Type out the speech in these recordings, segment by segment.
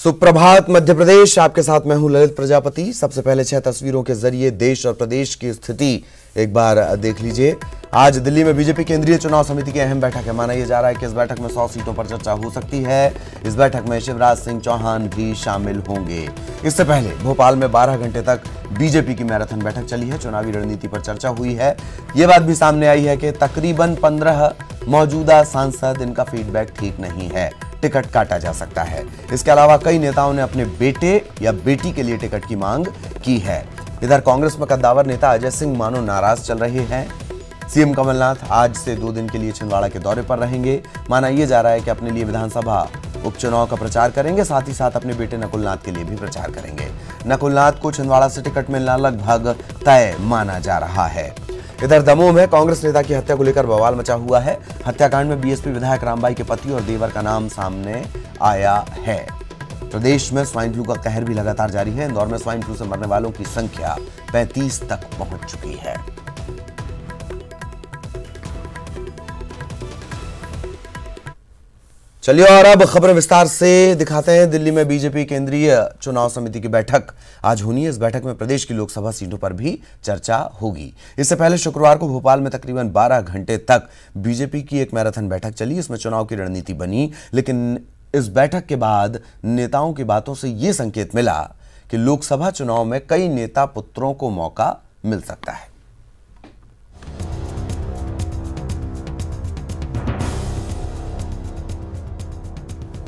सुप्रभात मध्य प्रदेश, आपके साथ मैं हूं ललित प्रजापति। सबसे पहले 6 तस्वीरों के जरिए देश और प्रदेश की स्थिति एक बार देख लीजिए। आज दिल्ली में बीजेपी केंद्रीय चुनाव समिति की अहम बैठक है। माना यह जा रहा है कि इस बैठक में 100 सीटों पर चर्चा हो सकती है। इस बैठक में शिवराज सिंह चौहान भी शामिल होंगे। इससे पहले भोपाल में 12 घंटे तक बीजेपी की मैराथन बैठक चली है। चुनावी रणनीति पर चर्चा हुई है। यह बात भी सामने आई है कि तकरीबन 15 मौजूदा सांसद, इनका फीडबैक ठीक नहीं है, टिकट काटा जा सकता है। इसके अलावा कई नेताओं ने अपने बेटे या बेटी के लिए टिकट की मांग की है। इधर कांग्रेस में कद्दावर नेता अजय सिंह मानो नाराज चल रहे हैं। सीएम कमलनाथ आज से 2 दिन के लिए छिंदवाड़ा के दौरे पर रहेंगे। माना यह जा रहा है कि अपने लिए विधानसभा उपचुनाव का प्रचार करेंगे, साथ ही साथ अपने बेटे नकुलनाथ के लिए भी प्रचार करेंगे। नकुलनाथ को छिंदवाड़ा से टिकट मिलना लगभग तय माना जा रहा है। इधर दमोह में कांग्रेस नेता की हत्या को लेकर बवाल मचा हुआ है। हत्याकांड में बीएसपी विधायक रामबाई के पति और देवर का नाम सामने आया है। प्रदेश में स्वाइन फ्लू का कहर भी लगातार जारी है। इंदौर में स्वाइन फ्लू से मरने वालों की संख्या 35 तक पहुंच चुकी है। चलिए और अब खबरें विस्तार से दिखाते हैं। दिल्ली में बीजेपी केंद्रीय चुनाव समिति की बैठक आज होनी है। इस बैठक में प्रदेश की लोकसभा सीटों पर भी चर्चा होगी। इससे पहले शुक्रवार को भोपाल में तकरीबन 12 घंटे तक बीजेपी की एक मैराथन बैठक चली। इसमें चुनाव की रणनीति बनी, लेकिन इस बैठक के बाद नेताओं की बातों से यह संकेत मिला कि लोकसभा चुनाव में कई नेता पुत्रों को मौका मिल सकता है।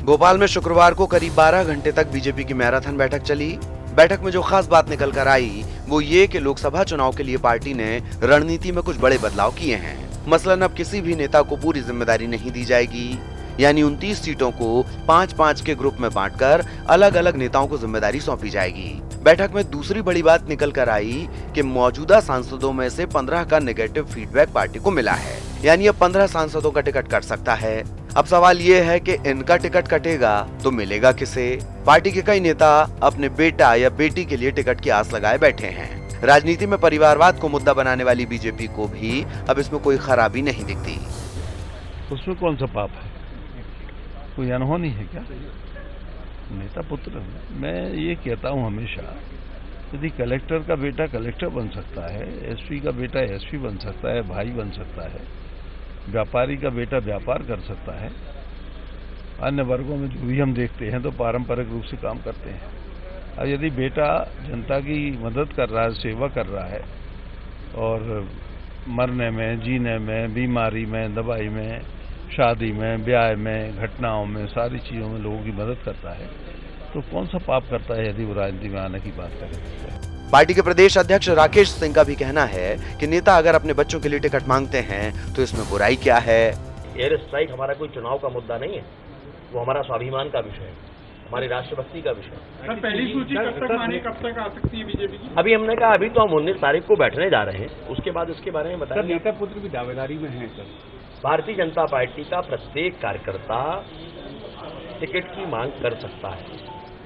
भोपाल में शुक्रवार को करीब 12 घंटे तक बीजेपी की मैराथन बैठक चली। बैठक में जो खास बात निकल कर आई वो ये कि लोकसभा चुनाव के लिए पार्टी ने रणनीति में कुछ बड़े बदलाव किए हैं। मसलन अब किसी भी नेता को पूरी जिम्मेदारी नहीं दी जाएगी, यानी 29 सीटों को 5-5 के ग्रुप में बांटकर अलग अलग नेताओं को जिम्मेदारी सौंपी जाएगी। बैठक में दूसरी बड़ी बात निकल कर आई कि मौजूदा सांसदों में से 15 का नेगेटिव फीडबैक पार्टी को मिला है, यानी अब 15 सांसदों का टिकट कट सकता है। अब सवाल ये है कि इनका टिकट कटेगा तो मिलेगा किसे? पार्टी के कई नेता अपने बेटा या बेटी के लिए टिकट की आस लगाए बैठे हैं। राजनीति में परिवारवाद को मुद्दा बनाने वाली बीजेपी को भी अब इसमें कोई खराबी नहीं दिखती। उसमें कौन सा पाप है? कोई अनहोनी है क्या? नेता पुत्र, मैं ये कहता हूँ हमेशा, यदि कलेक्टर का बेटा कलेक्टर बन सकता है, एसपी का बेटा एसपी बन सकता है, भाई बन सकता है, व्यापारी का बेटा व्यापार कर सकता है, अन्य वर्गों में जो भी हम देखते हैं तो पारंपरिक रूप से काम करते हैं। और यदि बेटा जनता की मदद कर रहा है, सेवा कर रहा है और मरने में, जीने में, बीमारी में, दवाई में, शादी में, ब्याह में, घटनाओं में, सारी चीज़ों में लोगों की मदद करता है, तो कौन सा पाप करता है यदि वो राजनीति में आने की बात करें? पार्टी के प्रदेश अध्यक्ष राकेश सिंह का भी कहना है कि नेता अगर अपने बच्चों के लिए टिकट मांगते हैं तो इसमें बुराई क्या है। एयर स्ट्राइक हमारा कोई चुनाव का मुद्दा नहीं है, वो हमारा स्वाभिमान का विषय है, हमारी राष्ट्रभक्ति का विषय है। सर, पहली सूची कब तक आ सकती है बीजेपी की? अभी हमने कहा अभी तो हम 19 तारीख को बैठने जा रहे हैं, उसके बाद इसके बारे में बताएंगे। नेता पुत्र भी दावेदारी में है सर। भारतीय जनता पार्टी का प्रत्येक कार्यकर्ता टिकट की मांग कर सकता है।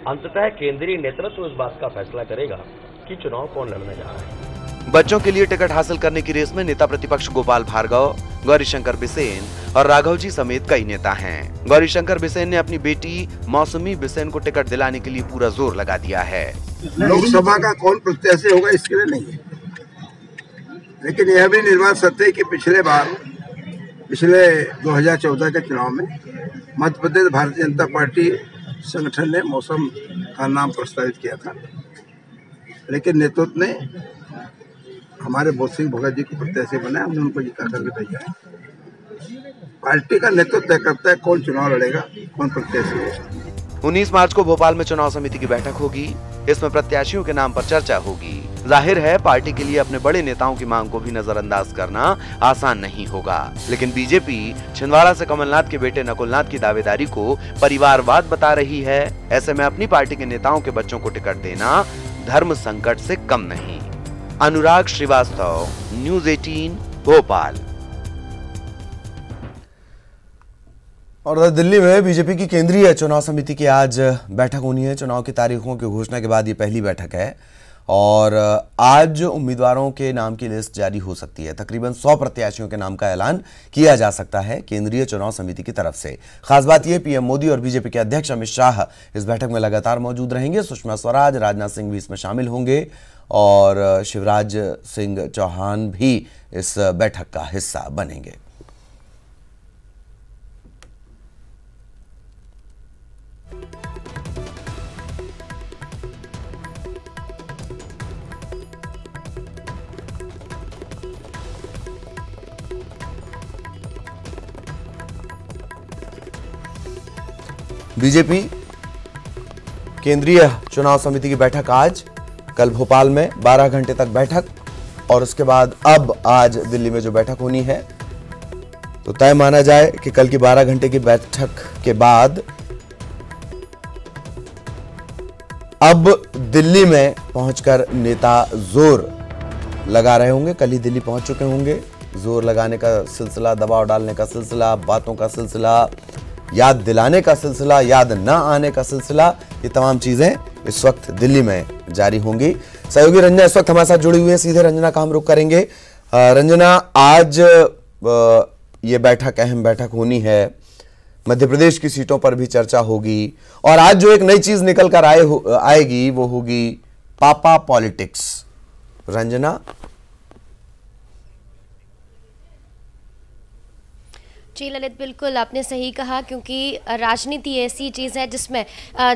अंततः केंद्रीय नेतृत्व इस बात का फैसला करेगा कि चुनाव कौन लड़ने जा रहा है। बच्चों के लिए टिकट हासिल करने की रेस में नेता प्रतिपक्ष गोपाल भार्गव, गौरीशंकर बिसेन और राघव जी समेत कई नेता हैं। गौरीशंकर बिसेन ने अपनी बेटी मौसमी बिसेन को टिकट दिलाने के लिए पूरा जोर लगा दिया है। लोकसभा का कौन प्रत्याशी होगा इसके लिए नहीं है, लेकिन यह भी निर्वात सत्य है कि पिछले 2014 के चुनाव में मध्य प्रदेश भारतीय जनता पार्टी संगठन ने मौसम का नाम प्रस्तावित किया था, लेकिन नेतृत्व ने हमारे बोध सिंह भगत जी को प्रत्याशी बनाया, हमने उनको जिता करके भेजा है। पार्टी का नेतृत्व तय करता है कौन चुनाव लड़ेगा, कौन प्रत्याशी होगा। 19 मार्च को भोपाल में चुनाव समिति की बैठक होगी। इसमें प्रत्याशियों के नाम पर चर्चा होगी। जाहिर है पार्टी के लिए अपने बड़े नेताओं की मांग को भी नजरअंदाज करना आसान नहीं होगा, लेकिन बीजेपी छिंदवाड़ा से कमलनाथ के बेटे नकुलनाथ की दावेदारी को परिवारवाद बता रही है। ऐसे में अपनी पार्टी के नेताओं के बच्चों को टिकट देना धर्म संकट से कम नहीं। अनुराग श्रीवास्तव, न्यूज़ 18 भोपाल। और दिल्ली में बीजेपी की केंद्रीय चुनाव समिति की आज बैठक होनी है। चुनाव की तारीखों की घोषणा के बाद ये पहली बैठक है और आज उम्मीदवारों के नाम की लिस्ट जारी हो सकती है। तकरीबन 100 प्रत्याशियों के नाम का ऐलान किया जा सकता है केंद्रीय चुनाव समिति की तरफ से। खास बात यह, पीएम मोदी और बीजेपी के अध्यक्ष अमित शाह इस बैठक में लगातार मौजूद रहेंगे। सुषमा स्वराज, राजनाथ सिंह भी इसमें शामिल होंगे और शिवराज सिंह चौहान भी इस बैठक का हिस्सा बनेंगे। बीजेपी केंद्रीय चुनाव समिति की बैठक आज, कल भोपाल में 12 घंटे तक बैठक और उसके बाद अब आज दिल्ली में जो बैठक होनी है, तो तय माना जाए कि कल की 12 घंटे की बैठक के बाद अब दिल्ली में पहुंचकर नेता जोर लगा रहे होंगे। कल ही दिल्ली पहुंच चुके होंगे। जोर लगाने का सिलसिला, दबाव डालने का सिलसिला, बातों का सिलसिला, याद दिलाने का सिलसिला, याद न आने का सिलसिला, ये तमाम चीजें इस वक्त दिल्ली में जारी होंगी। सहयोगी रंजना इस वक्त हमारे साथ जुड़ी हुई है, सीधे रंजना का हम रुख करेंगे। रंजना, आज ये बैठक, अहम बैठक होनी है, मध्य प्रदेश की सीटों पर भी चर्चा होगी और आज जो एक नई चीज निकल कर आएगी वो होगी पापा पॉलिटिक्स। रंजना। जी ललित, बिल्कुल आपने सही कहा, क्योंकि राजनीति ऐसी चीज़ है जिसमें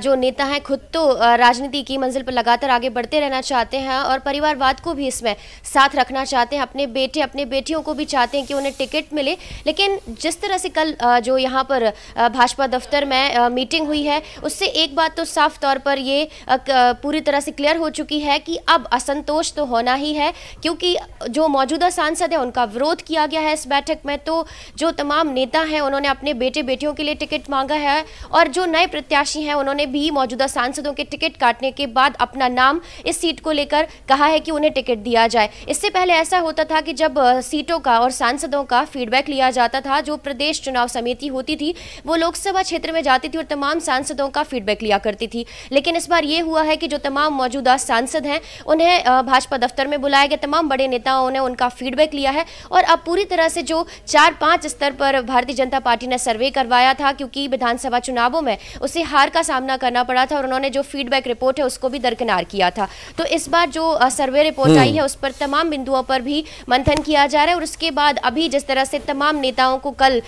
जो नेता हैं खुद तो राजनीति की मंजिल पर लगातार आगे बढ़ते रहना चाहते हैं और परिवारवाद को भी इसमें साथ रखना चाहते हैं। अपने बेटे, अपने बेटियों को भी चाहते हैं कि उन्हें टिकट मिले। लेकिन जिस तरह से कल जो यहाँ पर भाजपा दफ्तर में मीटिंग हुई है, उससे एक बात तो साफ तौर पर ये पूरी तरह से क्लियर हो चुकी है कि अब असंतोष तो होना ही है, क्योंकि जो मौजूदा सांसद है उनका विरोध किया गया है इस बैठक में। तो जो तमाम नेता हैं उन्होंने अपने बेटे बेटियों के लिए टिकट मांगा है और जो नए प्रत्याशी हैं उन्होंने भी मौजूदा सांसदों के टिकट काटने के बाद अपना नाम इस सीट को लेकर कहा है कि उन्हें टिकट दिया जाए। इससे पहले ऐसा होता था कि जब सीटों का और सांसदों का फीडबैक लिया जाता था, जो प्रदेश चुनाव समिति होती थी वो लोकसभा क्षेत्र में जाती थी और तमाम सांसदों का फीडबैक लिया करती थी। लेकिन इस बार ये हुआ है कि जो तमाम मौजूदा सांसद हैं उन्हें भाजपा दफ्तर में बुलाया गया, तमाम बड़े नेताओं ने उनका फीडबैक लिया है और अब पूरी तरह से जो 4-5 स्तर पर भारतीय जनता पार्टी ने सर्वे करवाया था, क्योंकि विधानसभा चुनावों में उसे हार का सामना करना पड़ा था और उन्होंने जो फीडबैक रिपोर्ट है उसको भी दरकिनार किया था। तो इस बार जो सर्वे रिपोर्ट आई है उस पर तमाम बिंदुओं पर भी मंथन किया जा रहा है और उसके बाद अभी जिस तरह से तमाम नेताओं को कल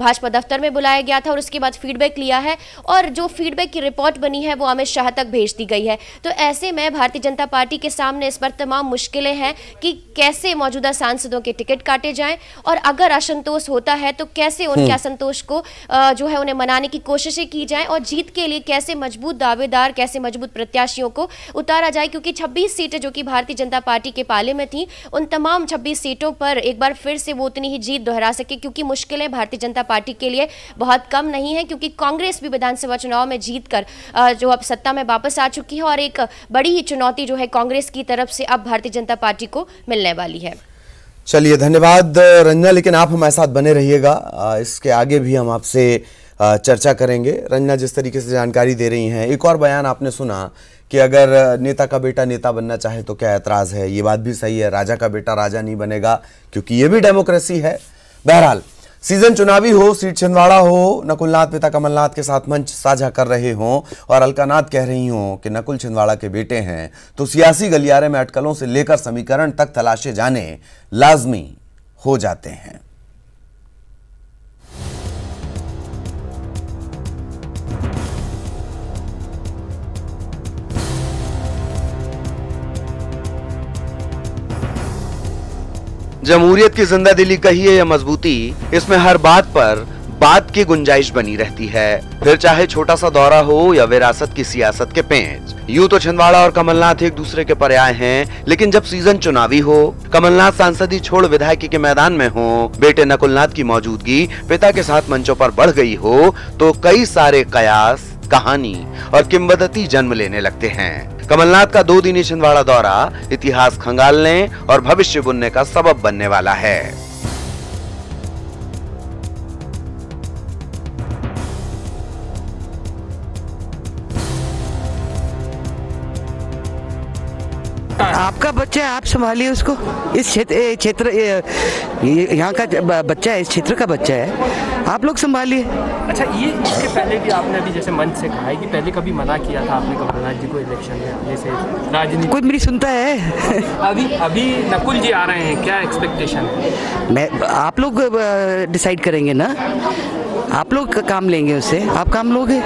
भाजपा दफ्तर में बुलाया गया था और उसके बाद फीडबैक लिया है और जो फीडबैक की रिपोर्ट बनी है वो अमित शाह तक भेज दी गई है। तो ऐसे में भारतीय जनता पार्टी के सामने इस पर तमाम मुश्किलें हैं कि कैसे मौजूदा सांसदों के टिकट काटे जाएं और अगर असंतोष होता है तो कैसे उनके असंतोष को जो है उन्हें मनाने की कोशिशें की जाएं और जीत के लिए कैसे मजबूत दावेदार, कैसे मजबूत प्रत्याशियों को उतारा जाए। क्योंकि 26 सीटें जो कि भारतीय जनता पार्टी के पाले में थी, उन तमाम 26 सीटों पर एक बार फिर से वो उतनी ही जीत दोहरा सके, क्योंकि मुश्किलें भारतीय जनता पार्टी के लिए बहुत कम नहीं है, क्योंकि कांग्रेस भी विधानसभा चुनाव में जीत कर जो अब सत्ता में वापस आ चुकी है और एक बड़ी ही चुनौती जो है कांग्रेस की तरफ से अब भारतीय जनता पार्टी को मिलने वाली है। चलिए, धन्यवाद रंजना, लेकिन आप हमारे साथ बने रहिएगा, इसके आगे भी हम आपसे चर्चा करेंगे। रंजना जिस तरीके से जानकारी दे रही हैं, एक और बयान आपने सुना कि अगर नेता का बेटा नेता बनना चाहे तो क्या ऐतराज है। ये बात भी सही है, राजा का बेटा राजा नहीं बनेगा, क्योंकि ये भी डेमोक्रेसी है। बहरहाल, सीजन चुनावी हो, सीट छिंदवाड़ा हो, नकुल नाथ पिता कमलनाथ के साथ मंच साझा कर रहे हों और अलका नाथ कह रही हों कि नकुल छिंदवाड़ा के बेटे हैं, तो सियासी गलियारे में अटकलों से लेकर समीकरण तक तलाशे जाने लाजमी हो जाते हैं। जमहूरियत की जिंदा दिली कहिए या मजबूती, इसमें हर बात पर बात की गुंजाइश बनी रहती है, फिर चाहे छोटा सा दौरा हो या विरासत की सियासत के पेंच। यूं तो छिंदवाड़ा और कमलनाथ एक दूसरे के पर्याय हैं, लेकिन जब सीजन चुनावी हो, कमलनाथ सांसदी छोड़ विधायकी के मैदान में हो, बेटे नकुलनाथ की मौजूदगी पिता के साथ मंचों पर बढ़ गई हो, तो कई सारे कयास, कहानी और किंवदंती जन्म लेने लगते हैं। कमलनाथ का 2 दिनी छिंदवाड़ा दौरा इतिहास खंगालने और भविष्य बुनने का सबब बनने वाला है। आपका बच्चा है, आप संभालिए उसको। इस क्षेत्र यहाँ का बच्चा है, इस क्षेत्र का बच्चा है, आप लोग संभालिए। अच्छा, ये इसके पहले भी आपने अभी जैसे मंच से कहा है कि पहले कभी मना किया था आपने कमलनाथ जी को इलेक्शन में, जैसे राजनीति कोई मेरी सुनता है? अभी नकुल जी आ रहे हैं, क्या एक्सपेक्टेशन है? आप लोग डिसाइड करेंगे ना, आप लोग काम लेंगे उससे, आप काम लोगे।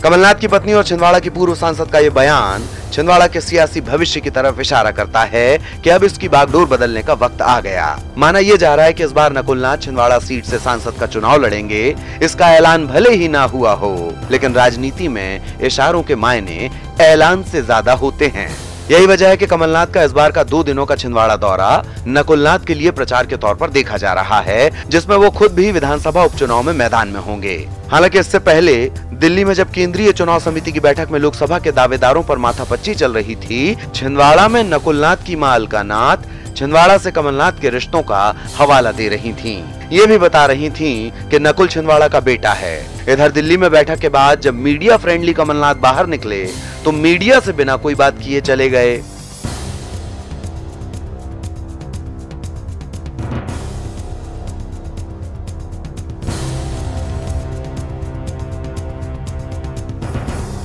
कमलनाथ की पत्नी और छिंदवाड़ा की पूर्व सांसद का ये बयान छिंदवाड़ा के सियासी भविष्य की तरफ इशारा करता है कि अब इसकी बागडोर बदलने का वक्त आ गया। माना यह जा रहा है कि इस बार नकुलनाथ छिंदवाड़ा सीट से सांसद का चुनाव लड़ेंगे। इसका ऐलान भले ही ना हुआ हो, लेकिन राजनीति में इशारों के मायने ऐलान से ज्यादा होते हैं। यही वजह है कि कमलनाथ का इस बार का 2 दिनों का छिंदवाड़ा दौरा नकुलनाथ के लिए प्रचार के तौर पर देखा जा रहा है, जिसमें वो खुद भी विधानसभा उपचुनाव में मैदान में होंगे। हालांकि इससे पहले दिल्ली में जब केंद्रीय चुनाव समिति की बैठक में लोकसभा के दावेदारों पर माथापच्ची चल रही थी, छिंदवाड़ा में नकुलनाथ की मां अलका नाथ छिंदवाड़ा से कमलनाथ के रिश्तों का हवाला दे रही थीं। ये भी बता रही थीं कि नकुल छिंदवाड़ा का बेटा है। इधर दिल्ली में बैठक के बाद जब मीडिया फ्रेंडली कमलनाथ बाहर निकले तो मीडिया से बिना कोई बात किए चले गए।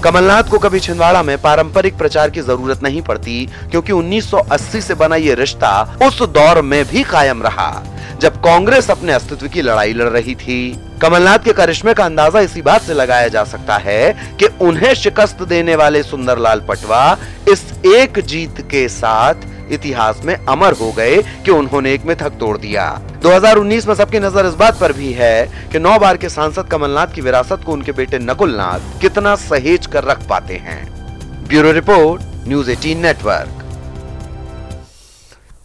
कमलनाथ को कभी छिंदवाड़ा में पारंपरिक प्रचार की जरूरत नहीं पड़ती, क्योंकि 1980 से बना ये रिश्ता उस दौर में भी कायम रहा जब कांग्रेस अपने अस्तित्व की लड़ाई लड़ रही थी। कमलनाथ के करिश्मे का अंदाजा इसी बात से लगाया जा सकता है कि उन्हें शिकस्त देने वाले सुंदरलाल पटवा इस एक जीत के साथ इतिहास में अमर हो गए कि उन्होंने एक मिथक तोड़ दिया। 2019 में सबकी नजर इस बात पर भी है कि 9 बार के सांसद कमलनाथ की विरासत को उनके बेटे नकुलनाथ कितना सहेज कर रख पाते हैं। Bureau report, news 18 network.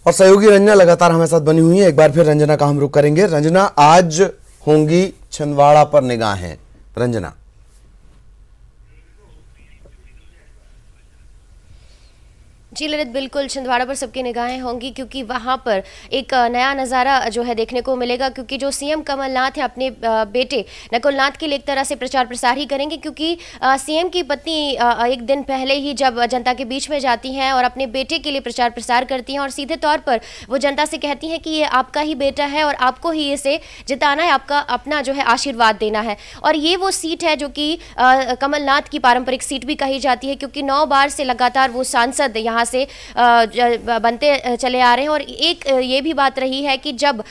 और सहयोगी रंजना लगातार हमारे साथ बनी हुई है। एक बार फिर रंजना का हम रुख करेंगे। रंजना, आज होंगी छिंदवाड़ा पर निगाहें। रंजना, जी ललित, बिल्कुल छिंदवाड़ा पर सबकी निगाहें होंगी, क्योंकि वहाँ पर एक नया नज़ारा जो है देखने को मिलेगा। क्योंकि जो सीएम कमलनाथ है अपने बेटे नकुलनाथ के लिए एक तरह से प्रचार प्रसार ही करेंगे, क्योंकि सीएम की पत्नी एक दिन पहले ही जब जनता के बीच में जाती हैं और अपने बेटे के लिए प्रचार प्रसार करती हैं और सीधे तौर पर वो जनता से कहती हैं कि ये आपका ही बेटा है और आपको ही इसे जिताना है, आपका अपना जो है आशीर्वाद देना है। और ये वो सीट है जो कि कमलनाथ की पारंपरिक सीट भी कही जाती है, क्योंकि 9 बार से लगातार वो सांसद यहाँ से बनते चले आ रहे हैं। और एक ये भी बात रही है कि जब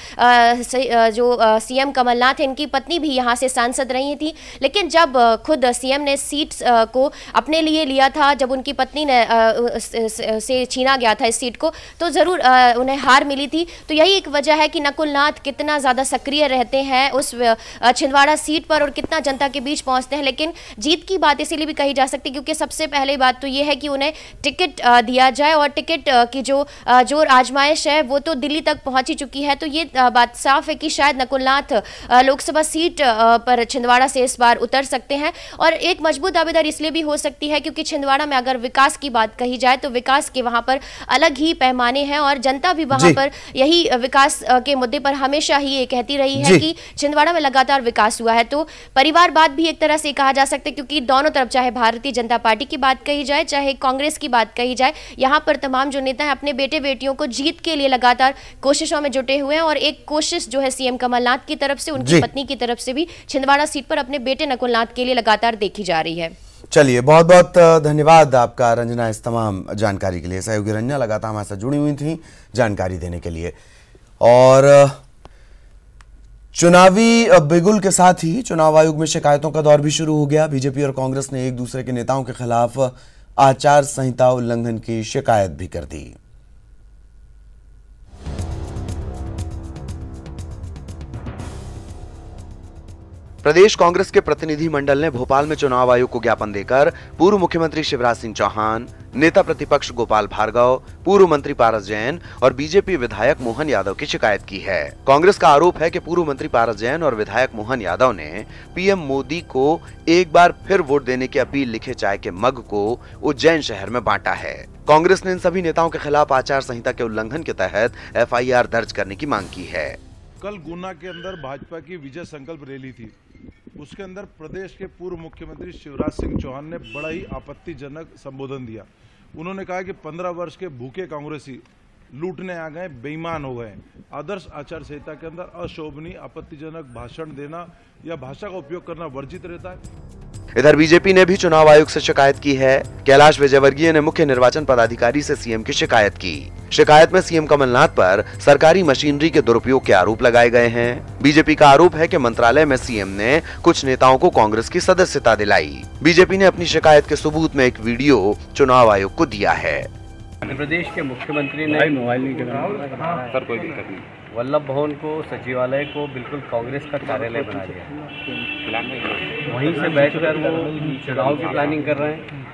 जो सीएम कमलनाथ है, इनकी पत्नी भी यहाँ से सांसद रही थी, लेकिन जब खुद सीएम ने सीट को अपने लिए लिया था, जब उनकी पत्नी ने से छीना गया था इस सीट को, तो ज़रूर उन्हें हार मिली थी। तो यही एक वजह है कि नकुलनाथ कितना ज़्यादा सक्रिय रहते हैं उस छिंदवाड़ा सीट पर और कितना जनता के बीच पहुँचते हैं। लेकिन जीत की बात इसीलिए भी कही जा सकती है क्योंकि सबसे पहले बात तो ये है कि उन्हें टिकट दिया जाए, और टिकट की जो आजमाइश है वो तो दिल्ली तक पहुंच ही चुकी है। तो ये बात साफ है कि शायद नकुलनाथ लोकसभा सीट पर छिंदवाड़ा से इस बार उतर सकते हैं। और एक मजबूत दावेदार इसलिए भी हो सकती है क्योंकि छिंदवाड़ा में अगर विकास की बात कही जाए तो विकास के वहां पर अलग ही पैमाने हैं और जनता भी वहां पर यही विकास के मुद्दे पर हमेशा ही ये कहती रही है कि छिंदवाड़ा में लगातार विकास हुआ है। तो परिवारवाद भी एक तरह से कहा जा सकता है, क्योंकि दोनों तरफ, चाहे भारतीय जनता पार्टी की बात कही जाए चाहे कांग्रेस की बात कही जाए, यहाँ पर तमाम जो नेता हैं अपने बेटे बेटियों को जीत के लिए लगातार कोशिशों में जुटे हुए हैं। और एक कोशिश जो है सीएम कमलनाथ की तरफ से, उनकी पत्नी की तरफ से भी छिंदवाड़ा सीट पर अपने बेटे नकुलनाथ के लिए लगातार देखी जा रही है। चलिए, बहुत बहुत धन्यवाद आपका रंजना इस तमाम जानकारी के लिए। सहयोगी रंजना लगातार हमारे साथ जुड़ी हुई थी जानकारी देने के लिए। और चुनावी बिगुल के साथ ही चुनाव आयोग में शिकायतों का दौर भी शुरू हो गया। बीजेपी और कांग्रेस ने एक दूसरे के नेताओं के खिलाफ आचार संहिता उल्लंघन की शिकायत भी कर दी। प्रदेश कांग्रेस के प्रतिनिधि मंडल ने भोपाल में चुनाव आयोग को ज्ञापन देकर पूर्व मुख्यमंत्री शिवराज सिंह चौहान, नेता प्रतिपक्ष गोपाल भार्गव, पूर्व मंत्री पारस जैन और बीजेपी विधायक मोहन यादव की शिकायत की है। कांग्रेस का आरोप है कि पूर्व मंत्री पारस जैन और विधायक मोहन यादव ने पीएम मोदी को एक बार फिर वोट देने की अपील लिखे चाय के मग को उज्जैन शहर में बांटा है। कांग्रेस ने इन सभी नेताओं के खिलाफ आचार संहिता के उल्लंघन के तहत FIR दर्ज करने की मांग की है। कल गुना के अंदर भाजपा की विजय संकल्प रैली थी, उसके अंदर प्रदेश के पूर्व मुख्यमंत्री शिवराज सिंह चौहान ने बड़ा ही आपत्तिजनक संबोधन दिया। उन्होंने कहा कि 15 वर्ष के भूखे कांग्रेसी लूटने आ गए, बेईमान हो गए। आदर्श आचार संहिता के अंदर अशोभनीय, आपत्तिजनक भाषण देना या भाषा का उपयोग करना वर्जित रहता है। इधर बीजेपी ने भी चुनाव आयोग से शिकायत की है। कैलाश विजयवर्गीय ने मुख्य निर्वाचन पदाधिकारी से सीएम की शिकायत की। शिकायत में सीएम कमलनाथ पर सरकारी मशीनरी के दुरुपयोग के आरोप लगाए गए हैं। बीजेपी का आरोप है कि मंत्रालय में सीएम ने कुछ नेताओं को कांग्रेस की सदस्यता दिलाई। बीजेपी ने अपनी शिकायत के सबूत में एक वीडियो चुनाव आयोग को दिया है। मध्य प्रदेश के मुख्यमंत्री ने मोबाइल नहीं सर कोई दिक्कत नहीं, वल्लभ भवन को, सचिवालय को बिल्कुल कांग्रेस का कार्यालय बना दिया। वहीं से बैठकर वो चुनाव की प्लानिंग कर रहे हैं।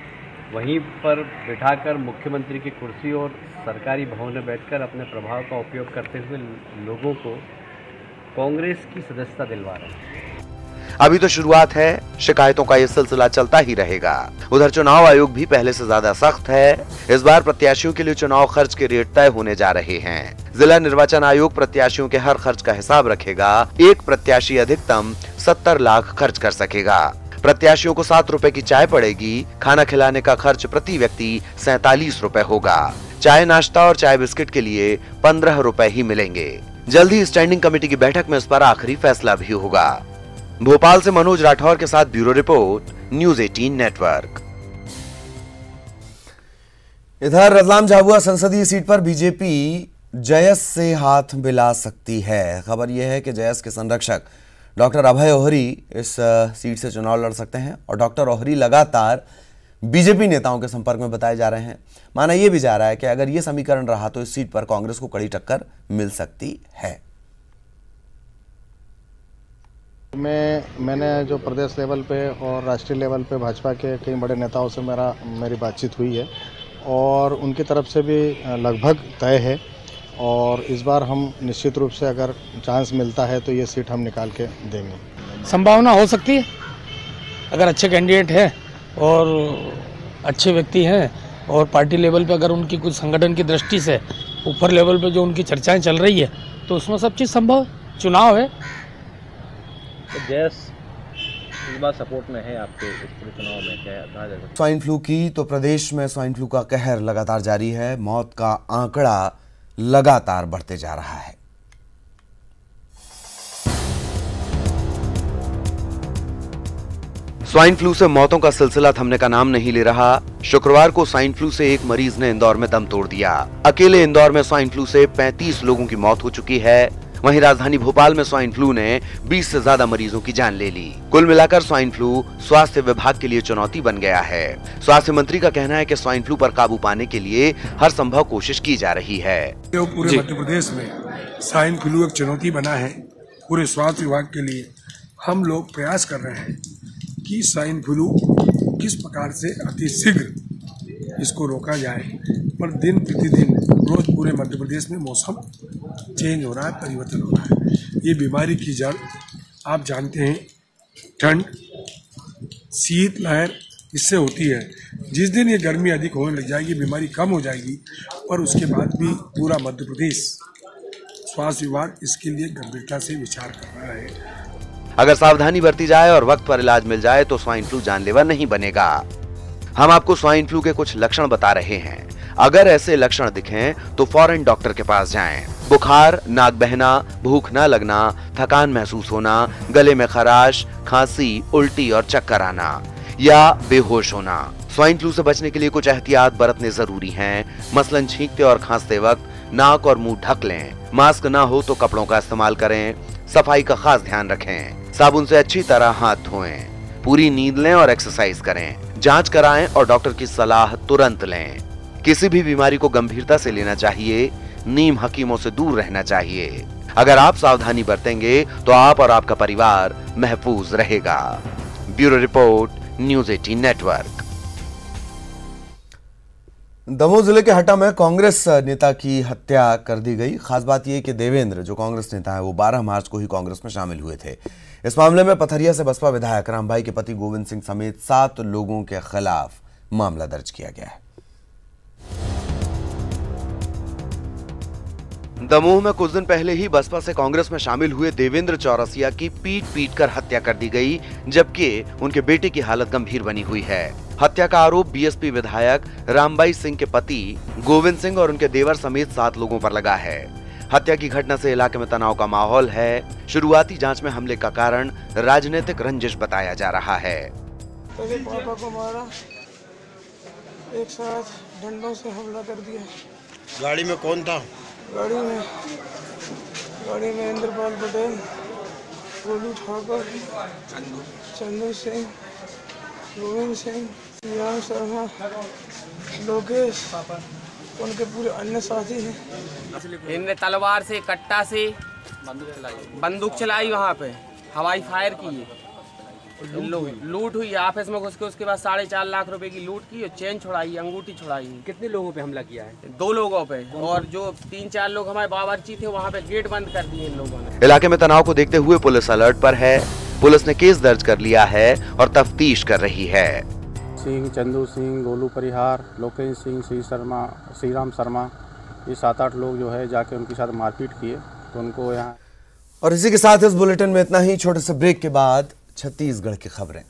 वहीं पर बिठाकर मुख्यमंत्री की कुर्सी और सरकारी भवन में बैठकर अपने प्रभाव का उपयोग करते हुए लोगों को कांग्रेस की सदस्यता दिलवा रहे हैं। अभी तो शुरुआत है, शिकायतों का ये सिलसिला चलता ही रहेगा। उधर चुनाव आयोग भी पहले से ज्यादा सख्त है। इस बार प्रत्याशियों के लिए चुनाव खर्च के रेट तय होने जा रहे हैं। जिला निर्वाचन आयोग प्रत्याशियों के हर खर्च का हिसाब रखेगा। एक प्रत्याशी अधिकतम 70 लाख खर्च कर सकेगा। प्रत्याशियों को 7 रुपए की चाय पड़ेगी। खाना खिलाने का खर्च प्रति व्यक्ति 47 रुपए होगा। चाय नाश्ता और चाय बिस्किट के लिए 15 रुपए ही मिलेंगे। जल्दी स्टैंडिंग कमेटी की बैठक में इस पर आखिरी फैसला भी होगा। भोपाल से मनोज राठौर के साथ ब्यूरो रिपोर्ट, न्यूज़ 18 नेटवर्क। इधर रतलाम झाबुआ संसदीय सीट पर बीजेपी जयस से हाथ मिला सकती है। खबर यह है कि जयस के संरक्षक डॉक्टर अभय ओहरी इस सीट से चुनाव लड़ सकते हैं और डॉक्टर ओहरी लगातार बीजेपी नेताओं के संपर्क में बताए जा रहे हैं। माना यह भी जा रहा है कि अगर यह समीकरण रहा तो इस सीट पर कांग्रेस को कड़ी टक्कर मिल सकती है। मैंने जो प्रदेश लेवल पे और राष्ट्रीय लेवल पे भाजपा के कई बड़े नेताओं से मेरी बातचीत हुई है और उनकी तरफ से भी लगभग तय है और इस बार हम निश्चित रूप से अगर चांस मिलता है तो ये सीट हम निकाल के देंगे। संभावना हो सकती है अगर अच्छे कैंडिडेट हैं और अच्छे व्यक्ति हैं और पार्टी लेवल पे अगर उनकी कुछ संगठन की दृष्टि से ऊपर लेवल पे जो उनकी चर्चाएं चल रही है तो उसमें सब चीज़ संभव है। चुनाव है तो जयस इस बार सपोर्ट में है आपके इस पूरे चुनाव में, क्या कहा जा सकता है? स्वाइन फ्लू की तो प्रदेश में स्वाइन फ्लू का कहर लगातार जारी है। मौत का आंकड़ा लगातार बढ़ते जा रहा है। स्वाइन फ्लू से मौतों का सिलसिला थमने का नाम नहीं ले रहा। शुक्रवार को स्वाइन फ्लू से एक मरीज ने इंदौर में दम तोड़ दिया। अकेले इंदौर में स्वाइन फ्लू से 35 लोगों की मौत हो चुकी है। वहीं राजधानी भोपाल में स्वाइन फ्लू ने 20 से ज्यादा मरीजों की जान ले ली। कुल मिलाकर स्वाइन फ्लू स्वास्थ्य विभाग के लिए चुनौती बन गया है। स्वास्थ्य मंत्री का कहना है कि स्वाइन फ्लू पर काबू पाने के लिए हर संभव कोशिश की जा रही है। पूरे मध्य प्रदेश में स्वाइन फ्लू एक चुनौती बना है। पूरे स्वास्थ्य विभाग के लिए हम लोग प्रयास कर रहे हैं कि स्वाइन फ्लू किस प्रकार से अति शीघ्र इसको रोका जाए। पर दिन प्रतिदिन रोज पूरे मध्य प्रदेश में मौसम चेंज हो रहा है, परिवर्तन हो रहा है। ये बीमारी की जड़ आप जानते हैं, ठंड, शीत लहर इससे होती है। जिस दिन ये गर्मी अधिक होने लग जाएगी, बीमारी कम हो जाएगी और उसके बाद भी पूरा मध्य प्रदेश स्वास्थ्य विभाग इसके लिए गंभीरता से विचार कर रहा है। अगर सावधानी बरती जाए और वक्त पर इलाज मिल जाए तो स्वाइन फ्लू जानलेवा नहीं बनेगा। हम आपको स्वाइन फ्लू के कुछ लक्षण बता रहे हैं। अगर ऐसे लक्षण दिखें तो फौरन डॉक्टर के पास जाएं। बुखार, नाक बहना, भूख न लगना, थकान महसूस होना, गले में खराश, खांसी, उल्टी और चक्कर आना या बेहोश होना। स्वाइन फ्लू से बचने के लिए कुछ एहतियात बरतने जरूरी हैं। मसलन छींकते और खांसते वक्त नाक और मुंह ढक लें। मास्क ना हो तो कपड़ों का इस्तेमाल करें। सफाई का खास ध्यान रखें। साबुन से अच्छी तरह हाथ धोएं। पूरी नींद लें और एक्सरसाइज करें। जांच कराएं और डॉक्टर की सलाह तुरंत लें। किसी भी बीमारी को गंभीरता से लेना चाहिए। नीम हकीमों से दूर रहना चाहिए। अगर आप सावधानी बरतेंगे तो आप और आपका परिवार महफूज रहेगा। Bureau report, news 18 network. Damoh जिले के हटा में कांग्रेस नेता की हत्या कर दी गई। खास बात यह कि देवेंद्र, जो कांग्रेस नेता है, वो 12 मार्च को ही कांग्रेस में शामिल हुए थे। इस मामले में पथरिया से बसपा विधायक रामभाई के पति गोविंद सिंह समेत 7 लोगों के खिलाफ मामला दर्ज किया गया है। दमोह में कुछ दिन पहले ही बसपा से कांग्रेस में शामिल हुए देवेंद्र चौरसिया की पीट कर हत्या कर दी गई, जबकि उनके बेटे की हालत गंभीर बनी हुई है। हत्या का आरोप बीएसपी विधायक रामबाई सिंह के पति गोविंद सिंह और उनके देवर समेत 7 लोगों पर लगा है। हत्या की घटना से इलाके में तनाव का माहौल है। शुरुआती जांच में हमले का कारण राजनीतिक रंजिश बताया जा रहा है। पापा को मारा, एक साथ डंडों से हमला कर दिया। गाड़ी में कौन था? गाड़ी में इंद्रपाल पटेल, गोलू ठाकुर, चंदू सिंह, गोविंद सिंह, श्रीराम शर्मा, लोकेश, उनके पूरे अन्य साथी हैं। इनने तलवार से, कट्टा से बंदूक चलाई, वहाँ पे हवाई फायर की, लूट हुई आपस में घुस के। उसके बाद 4.5 लाख रुपए की लूट की और चेन छुड़ाई, अंगूठी छुड़ाई। कितने लोगों पे हमला किया है? 2 लोगों पे, और जो 3-4 लोग हमारे बावर्ची थे वहाँ पे गेट बंद कर दिए इन लोगों ने। इलाके में तनाव को देखते हुए पुलिस अलर्ट पर है। पुलिस ने केस दर्ज कर लिया है और तफ्तीश कर रही है। सिंह, चंदू सिंह, गोलू परिहार, लोकेश सिंह, श्रीराम शर्मा, ये 7-8 लोग जो है जाके उनके साथ मारपीट किए, तो उनको यहाँ। और इसी के साथ इस बुलेटिन में इतना ही। छोटे से ब्रेक के बाद छत्तीसगढ़ की खबरें।